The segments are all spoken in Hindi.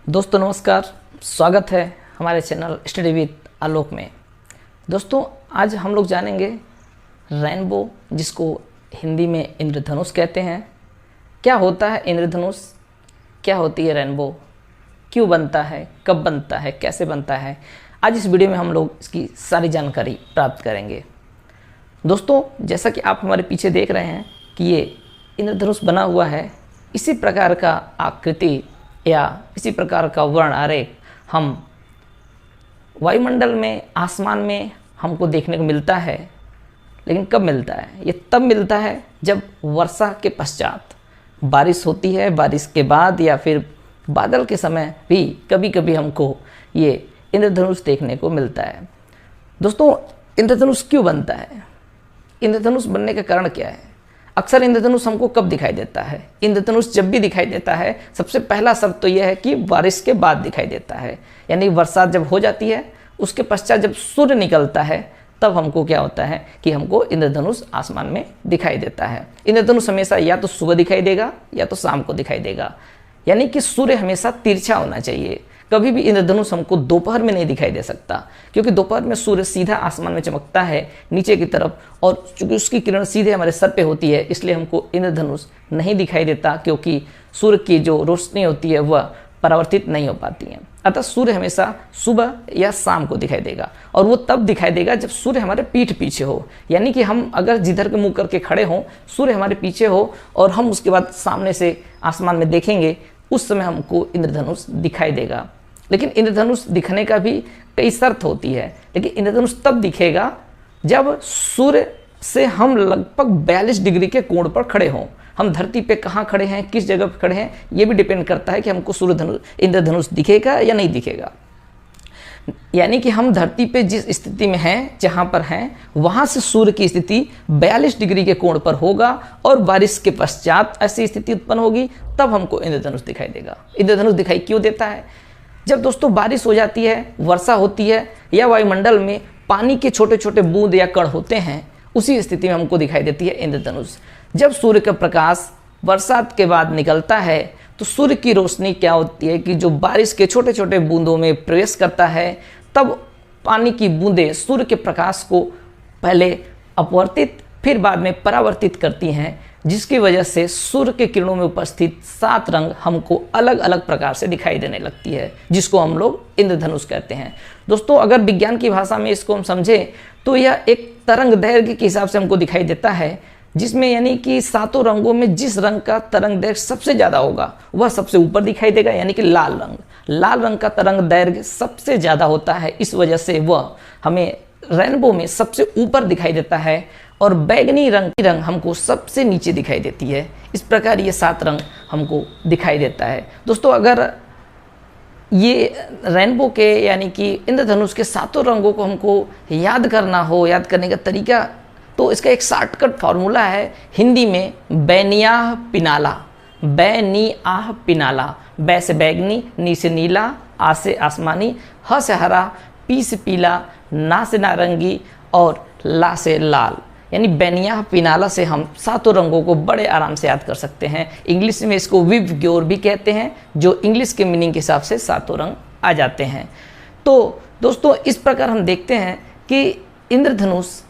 दोस्तों नमस्कार, स्वागत है हमारे चैनल स्टडी विद आलोक में। दोस्तों आज हम लोग जानेंगे रेनबो, जिसको हिंदी में इंद्रधनुष कहते हैं। क्या होता है इंद्रधनुष, क्या होती है रेनबो, क्यों बनता है, कब बनता है, कैसे बनता है। आज इस वीडियो में हम लोग इसकी सारी जानकारी प्राप्त करेंगे। दोस्तों जैसा कि आप हमारे पीछे देख रहे हैं कि ये इंद्रधनुष बना हुआ है, इसी प्रकार का आकृति या इसी प्रकार का वर्ण आरेख हम वायुमंडल में, आसमान में हमको देखने को मिलता है। लेकिन कब मिलता है? ये तब मिलता है जब वर्षा के पश्चात बारिश होती है, बारिश के बाद या फिर बादल के समय भी कभी कभी हमको ये इंद्रधनुष देखने को मिलता है। दोस्तों इंद्रधनुष क्यों बनता है? इंद्रधनुष बनने का कारण क्या है? अक्सर इंद्रधनुष हमको कब दिखाई देता है? इंद्रधनुष जब भी दिखाई देता है, सबसे पहला शर्त तो यह है कि बारिश के बाद दिखाई देता है। यानी बरसात जब हो जाती है, उसके पश्चात जब सूर्य निकलता है, तब हमको क्या होता है कि हमको इंद्रधनुष आसमान में दिखाई देता है। इंद्रधनुष हमेशा या तो सुबह दिखाई देगा या तो शाम को दिखाई देगा। यानी कि सूर्य हमेशा तिरछा होना चाहिए। कभी भी इंद्रधनुष हमको दोपहर में नहीं दिखाई दे सकता, क्योंकि दोपहर में सूर्य सीधा आसमान में चमकता है नीचे की तरफ, और चूंकि उसकी किरण सीधे हमारे सर पे होती है, इसलिए हमको इंद्रधनुष नहीं दिखाई देता, क्योंकि सूर्य की जो रोशनी होती है वह परावर्तित नहीं हो पाती है। अतः सूर्य हमेशा सुबह या शाम को दिखाई देगा, और वो तब दिखाई देगा जब सूर्य हमारे पीठ पीछे हो। यानी कि हम अगर जिधर के मुंह करके खड़े हों, सूर्य हमारे पीछे हो और हम उसके बाद सामने से आसमान में देखेंगे, उस समय हमको इंद्रधनुष दिखाई देगा। लेकिन इंद्रधनुष दिखने का भी कई शर्त होती है। लेकिन इंद्रधनुष तब दिखेगा जब सूर्य से हम लगभग 42 डिग्री के कोण पर खड़े हों। हम धरती पे कहाँ खड़े हैं, किस जगह पर खड़े हैं, ये भी डिपेंड करता है कि हमको इंद्रधनुष दिखेगा या नहीं दिखेगा। यानी कि हम धरती पे जिस स्थिति में हैं, जहाँ पर हैं, वहाँ से सूर्य की स्थिति 42 डिग्री के कोण पर होगा, और बारिश के पश्चात ऐसी स्थिति उत्पन्न होगी, तब हमको इंद्रधनुष दिखाई देगा। इंद्रधनुष दिखाई क्यों देता है? जब दोस्तों बारिश हो जाती है, वर्षा होती है, या वायुमंडल में पानी के छोटे छोटे बूंद या कण होते हैं, उसी स्थिति में हमको दिखाई देती है इंद्रधनुष। जब सूर्य का प्रकाश बरसात के बाद निकलता है, तो सूर्य की रोशनी क्या होती है कि जो बारिश के छोटे छोटे बूंदों में प्रवेश करता है, तब पानी की बूंदें सूर्य के प्रकाश को पहले अपवर्तित फिर बाद में परावर्तित करती हैं, जिसकी वजह से सूर्य के किरणों में उपस्थित 7 रंग हमको अलग अलग प्रकार से दिखाई देने लगती है, जिसको हम लोग इंद्रधनुष कहते हैं। दोस्तों अगर विज्ञान की भाषा में इसको हम समझें, तो यह एक तरंग दैर्घ्य के हिसाब से हमको दिखाई देता है, जिसमें यानी कि 7 रंगों में जिस रंग का तरंग दैर्घ्य सबसे ज़्यादा होगा वह सबसे ऊपर दिखाई देगा। यानी कि लाल रंग, लाल रंग का तरंग दैर्घ्य सबसे ज़्यादा होता है, इस वजह से वह हमें रेनबो में सबसे ऊपर दिखाई देता है, और बैगनी रंग हमको सबसे नीचे दिखाई देती है। इस प्रकार ये 7 रंग हमको दिखाई देता है। दोस्तों अगर ये रेनबो के यानी कि इंद्रधनुष के 7 रंगों को हमको याद करना हो, याद करने का तरीका, तो इसका एक शॉर्टकट फार्मूला है हिंदी में, बैनियाह पिनाला। बैनियाह पिनाला, बै से बैगनी, नी से नीला, आ से आसमानी, ह से हरा, पी से पीला, ना से नारंगी और ला से लाल। यानी बैनियाह पिनाला से हम 7 रंगों को बड़े आराम से याद कर सकते हैं। इंग्लिश में इसको विव ग्योर भी कहते हैं, जो इंग्लिश के मीनिंग के हिसाब से 7 रंग आ जाते हैं। तो दोस्तों इस प्रकार हम देखते हैं कि इंद्रधनुष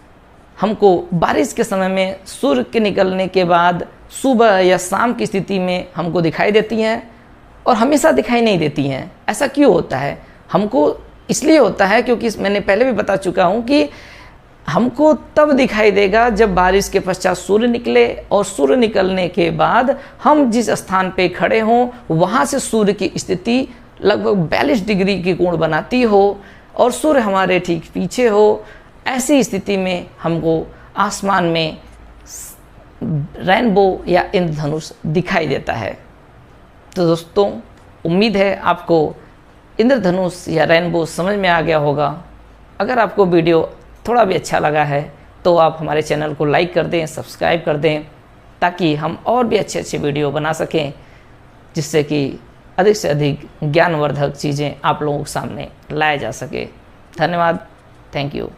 हमको बारिश के समय में सूर्य के निकलने के बाद सुबह या शाम की स्थिति में हमको दिखाई देती हैं, और हमेशा दिखाई नहीं देती हैं। ऐसा क्यों होता है? हमको इसलिए होता है क्योंकि मैंने पहले भी बता चुका हूँ कि हमको तब दिखाई देगा जब बारिश के पश्चात सूर्य निकले, और सूर्य निकलने के बाद हम जिस स्थान पे खड़े हों, वहाँ से सूर्य की स्थिति लगभग 42 डिग्री की कोण बनाती हो, और सूर्य हमारे ठीक पीछे हो। ऐसी स्थिति में हमको आसमान में रेनबो या इंद्रधनुष दिखाई देता है। तो दोस्तों उम्मीद है आपको इंद्रधनुष या रेनबो समझ में आ गया होगा। अगर आपको वीडियो थोड़ा भी अच्छा लगा है तो आप हमारे चैनल को लाइक कर दें, सब्सक्राइब कर दें, ताकि हम और भी अच्छे अच्छे वीडियो बना सकें, जिससे कि अधिक से अधिक ज्ञानवर्धक चीज़ें आप लोगों के सामने लाया जा सके। धन्यवाद, थैंक यू।